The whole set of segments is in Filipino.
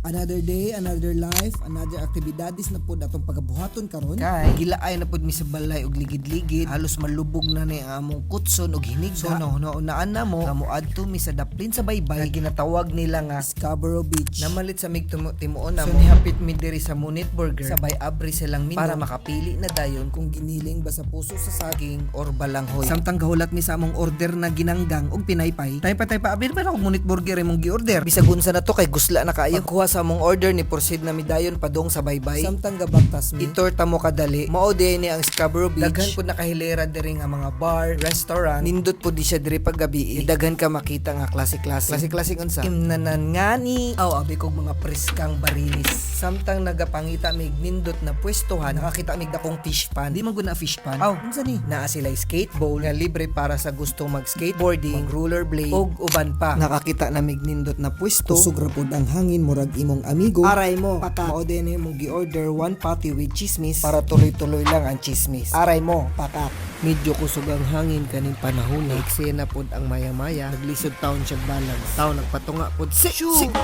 Another day, another life, another aktibidades na pod atong pagabuhaton karon. Kay gilaay na pod mi sa balay og ligid-ligid, halos malubog na ni ang among kutson og hinigda. So naunaan na mo, kamuadto mi sa daplin sa baybay nga ginatawag nila nga Scarborough Beach. namalit sa timuon na. So nihapit mi diri sa Munit Burger, sabay abri silang menu para makapili na dayon kung Giniling ba sa puso sa saging. or balanghoy. Samtang gahulat mi sa among order na ginanggang og pinaypay. Taypa abir pa ako Munit Burger imong gi-order. Bisag unsa na to kay gusla na kaayo. Pagkuha sa among order ni proceed na mi dayon padong sa baybay. Samtang gabaktas mi. Itorta mo kadali. Mao ni ang Scarborough Beach. Daghan po nakahilera diri nga mga bar, restaurant. Nindot po di siya diri paggabi. Daghan ka makita nga klase-klase. Klase-klase unsa? Imnanan ngani. Aw abi kog mga preskang barilis. Samtang nagapangita mig nindot na pwestuhan, nakakita mig dakong fish pan. Di man gud na fish pan. Aw, unsa ni? naa sila skateboard nga libre para sa gustong mag-skateboarding, rollerblade ug uban pa. Nakakita na mig nindot na pwesto. Kusog ra pod ang hangin murag imong amigo. Aray mo, Paka. mao din mong gi-order one patty with chismis para tuloy-tuloy lang ang chismis. Aray mo, Pakak. medyo kusog ang hangin kaning panahon na eksena pod ang maya-maya. Naglisod taon siya balance. Taon nagpatunga pod. Sik!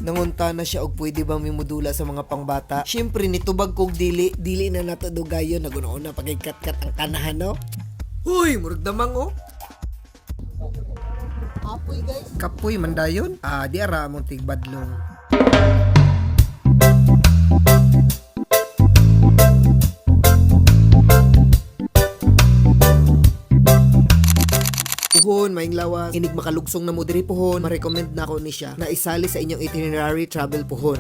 Nangunta na siya og pwede bang mimudula sa mga pangbata. Syempre nitubag kog dili na nato dugayon nagunaon na pagkat-kat ang kanahan no. Huy, murag damang oh. Apoy guys. Kapoy mandayon. Di ara mong tigbadlong. Puhon, maing lawas, inig makalugsong na mo diri puhon, ma-recommend na ako ni siya na isali sa inyong itinerary travel puhon.